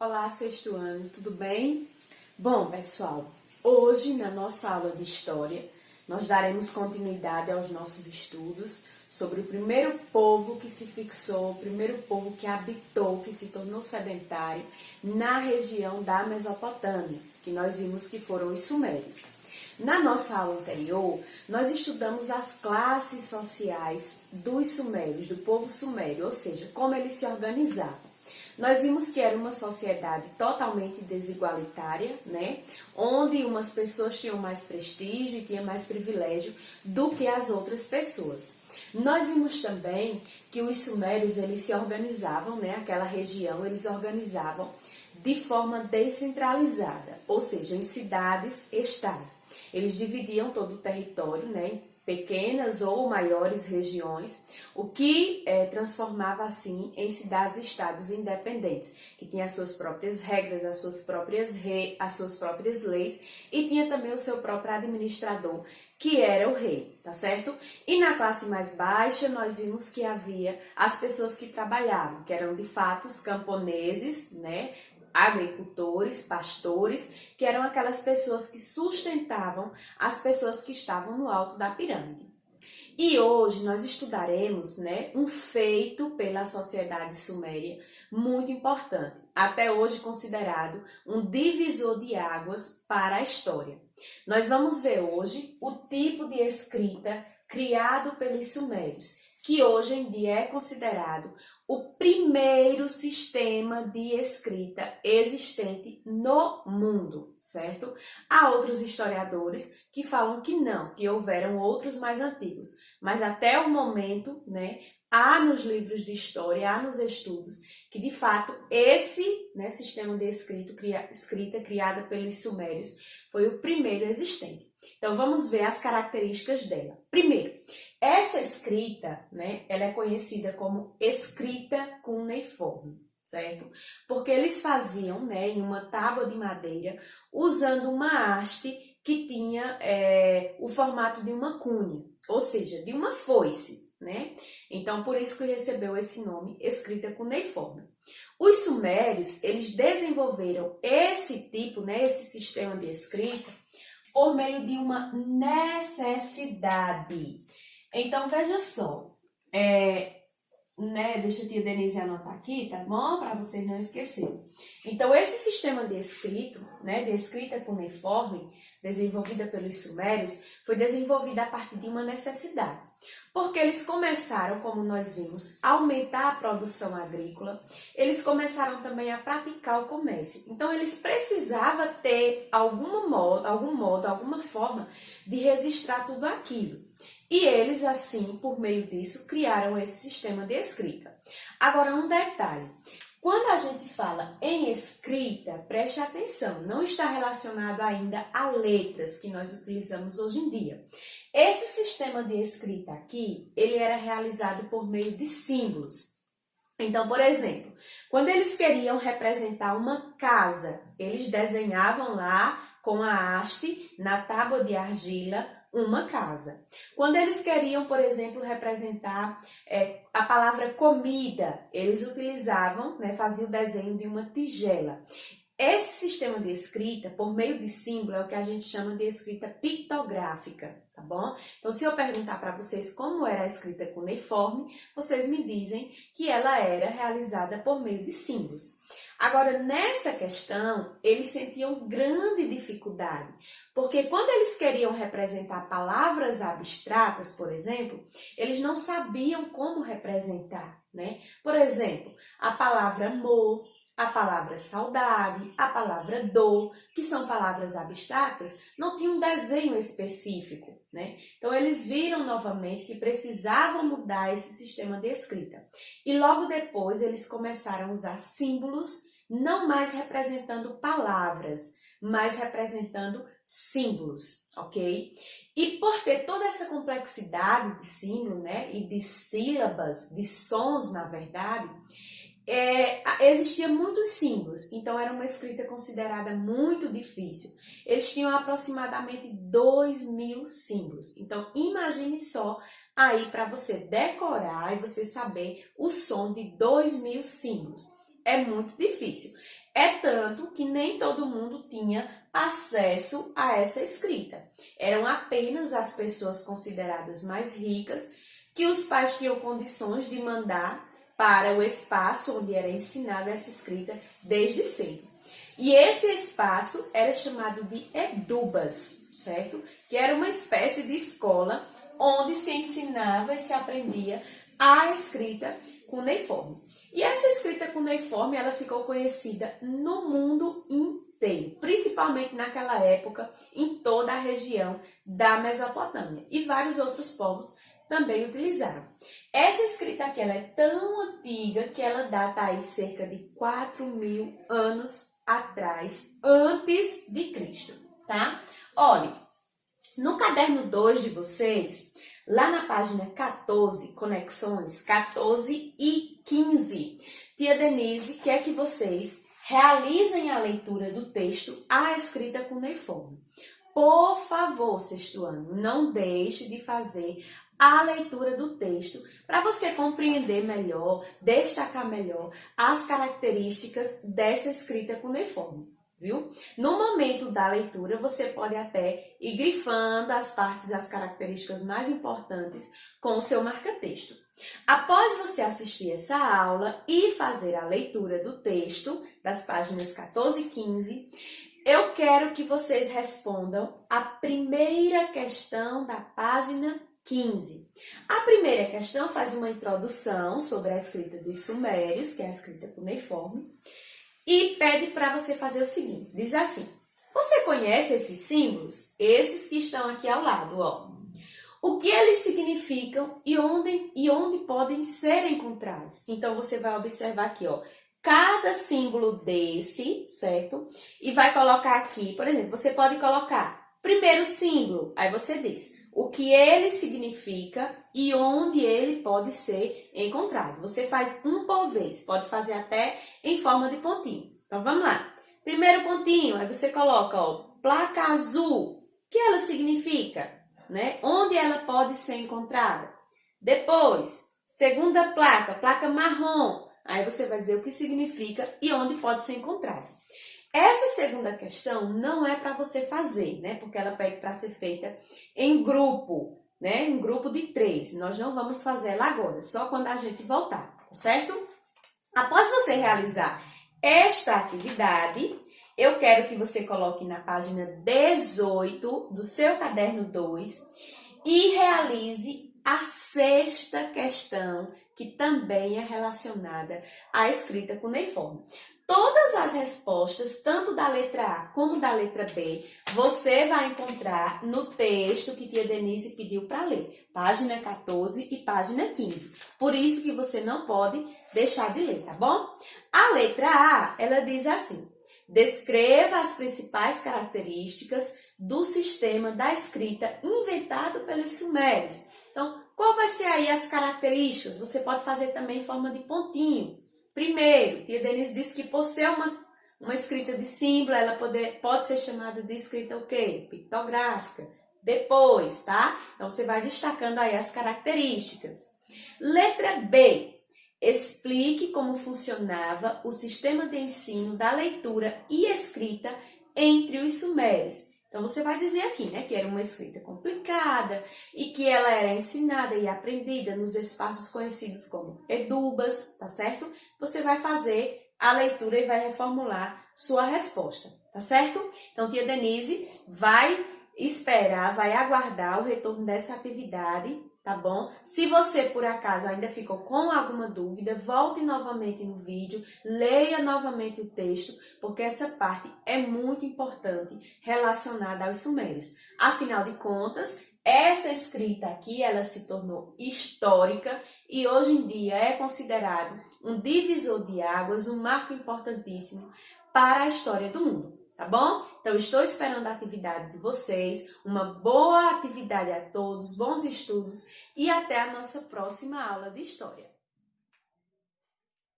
Olá, sexto ano, tudo bem? Bom, pessoal, hoje na nossa aula de História, nós daremos continuidade aos nossos estudos sobre o primeiro povo que se fixou, o primeiro povo que habitou, que se tornou sedentário na região da Mesopotâmia, que nós vimos que foram os sumérios. Na nossa aula anterior, nós estudamos as classes sociais dos sumérios, do povo sumério, ou seja, como eles se organizavam. Nós vimos que era uma sociedade totalmente desigualitária, né? Onde umas pessoas tinham mais prestígio e tinham mais privilégio do que as outras pessoas. Nós vimos também que os sumérios, eles se organizavam, né? Aquela região, eles organizavam de forma descentralizada, ou seja, em cidades-estado. Eles dividiam todo o território, né, em pequenas ou maiores regiões, o que transformava assim em cidades-estados independentes, que tinham as suas próprias regras, as suas próprias leis e tinha também o seu próprio administrador, que era o rei, tá certo? E na classe mais baixa nós vimos que havia as pessoas que trabalhavam, que eram de fato os camponeses, né? Agricultores, pastores, que eram aquelas pessoas que sustentavam as pessoas que estavam no alto da pirâmide. E hoje nós estudaremos, né, um feito pela sociedade suméria muito importante, até hoje considerado um divisor de águas para a história. Nós vamos ver hoje o tipo de escrita criado pelos sumérios, que hoje em dia é considerado o primeiro sistema de escrita existente no mundo, certo? Há outros historiadores que falam que não, que houveram outros mais antigos, mas até o momento, né, há nos livros de história, há nos estudos, que de fato esse, né, sistema de escrita criada pelos sumérios foi o primeiro existente. Então vamos ver as características dela. Primeiro, essa escrita, né, ela é conhecida como escrita cuneiforme, certo? Porque eles faziam, né, em uma tábua de madeira, usando uma haste que tinha o formato de uma cunha, ou seja, de uma foice, né? Então, por isso que recebeu esse nome, escrita cuneiforme. Os sumérios, eles desenvolveram esse tipo, né, esse sistema de escrita, por meio de uma necessidade. Então, veja só, deixa a tia Denise anotar aqui, tá bom? Para vocês não esquecerem. Então, esse sistema de escrita, né, de escrita cuneiforme, desenvolvida pelos sumérios, foi desenvolvida a partir de uma necessidade. Porque eles começaram, como nós vimos, a aumentar a produção agrícola, eles começaram também a praticar o comércio. Então, eles precisavam ter algum modo, alguma forma de registrar tudo aquilo. E eles, assim, por meio disso, criaram esse sistema de escrita. Agora, um detalhe. Quando a gente fala em escrita, preste atenção, não está relacionado ainda a letras que nós utilizamos hoje em dia. Esse sistema de escrita aqui, ele era realizado por meio de símbolos. Então, por exemplo, quando eles queriam representar uma casa, eles desenhavam lá com a haste, na tábua de argila, uma casa. Quando eles queriam, por exemplo, representar a palavra comida, eles utilizavam, né, faziam o desenho de uma tigela. Esse sistema de escrita, por meio de símbolo, é o que a gente chama de escrita pictográfica, tá bom? Então, se eu perguntar para vocês como era a escrita cuneiforme, vocês me dizem que ela era realizada por meio de símbolos. Agora, nessa questão, eles sentiam grande dificuldade, porque quando eles queriam representar palavras abstratas, por exemplo, eles não sabiam como representar, né? Por exemplo, a palavra amor, a palavra saudade, a palavra dor, que são palavras abstratas, não tinha um desenho específico, né? Então, eles viram novamente que precisavam mudar esse sistema de escrita. E logo depois, eles começaram a usar símbolos, não mais representando palavras, mas representando símbolos, ok? E por ter toda essa complexidade de símbolo, né, e de sílabas, de sons, na verdade, existiam muitos símbolos, então era uma escrita considerada muito difícil. Eles tinham aproximadamente 2.000 símbolos. Então, imagine só aí para você decorar e você saber o som de 2.000 símbolos. é muito difícil. É tanto que nem todo mundo tinha acesso a essa escrita. Eram apenas as pessoas consideradas mais ricas que os pais tinham condições de mandar para o espaço onde era ensinada essa escrita desde cedo. E esse espaço era chamado de edubas, certo? Que era uma espécie de escola onde se ensinava e se aprendia a escrita cuneiforme. E essa escrita cuneiforme, ela ficou conhecida no mundo inteiro, principalmente naquela época, em toda a região da Mesopotâmia. E vários outros povos também utilizaram. Essa escrita aqui, ela é tão antiga que ela data aí cerca de 4.000 anos atrás, antes de Cristo, tá? Olha, no caderno 2 de vocês, lá na página 14, conexões 14 e 15, tia Denise quer que vocês realizem a leitura do texto à escrita cuneiforme. Por favor, sexto ano, não deixe de fazer a leitura do texto para você compreender melhor, destacar melhor as características dessa escrita cuneiforme, viu? No momento da leitura, você pode até ir grifando as partes, as características mais importantes com o seu marca-texto. Após você assistir essa aula e fazer a leitura do texto, das páginas 14 e 15, eu quero que vocês respondam a primeira questão da página 15. A primeira questão faz uma introdução sobre a escrita dos sumérios, que é a escrita cuneiforme, e pede para você fazer o seguinte, diz assim: você conhece esses símbolos? Esses que estão aqui ao lado, ó. O que eles significam e onde podem ser encontrados? Então, você vai observar aqui, ó, cada símbolo desse, certo? E vai colocar aqui, por exemplo, você pode colocar primeiro símbolo, aí você diz o que ele significa e onde ele pode ser encontrado. Você faz um por vez, pode fazer até em forma de pontinho. Então, vamos lá. Primeiro pontinho, aí você coloca, ó, placa azul. O que ela significa? Né? Onde ela pode ser encontrada? Depois, segunda placa, placa marrom. Aí você vai dizer o que significa e onde pode ser encontrada. Essa segunda questão não é para você fazer, né? Porque ela pede para ser feita em grupo, né? Em grupo de 3. Nós não vamos fazer ela agora, só quando a gente voltar, tá certo? Após você realizar esta atividade, eu quero que você coloque na página 18 do seu caderno 2 e realize a sexta questão, que também é relacionada à escrita cuneiforme. Todas as respostas, tanto da letra A como da letra B, você vai encontrar no texto que tia Denise pediu para ler, página 14 e página 15. Por isso que você não pode deixar de ler, tá bom? A letra A, ela diz assim: descreva as principais características do sistema da escrita inventado pelos sumérios. Então, qual vai ser aí as características? Você pode fazer também em forma de pontinho. Primeiro, tia Denise disse que por ser uma escrita de símbolo, ela pode ser chamada de escrita o quê? Pictográfica. Depois, tá? Então, você vai destacando aí as características. Letra B. Explique como funcionava o sistema de ensino da leitura e escrita entre os sumérios. Então, você vai dizer aqui, né, que era uma escrita complicada e que ela era ensinada e aprendida nos espaços conhecidos como edubas, tá certo? Você vai fazer a leitura e vai reformular sua resposta, tá certo? Então, tia Denise vai esperar, vai aguardar o retorno dessa atividade, tá bom? Se você, por acaso, ainda ficou com alguma dúvida, volte novamente no vídeo, leia novamente o texto, porque essa parte é muito importante relacionada aos sumérios. Afinal de contas, essa escrita aqui, ela se tornou histórica e hoje em dia é considerado um divisor de águas, um marco importantíssimo para a história do mundo. Tá bom? Então, estou esperando a atividade de vocês. Uma boa atividade a todos, bons estudos e até a nossa próxima aula de História.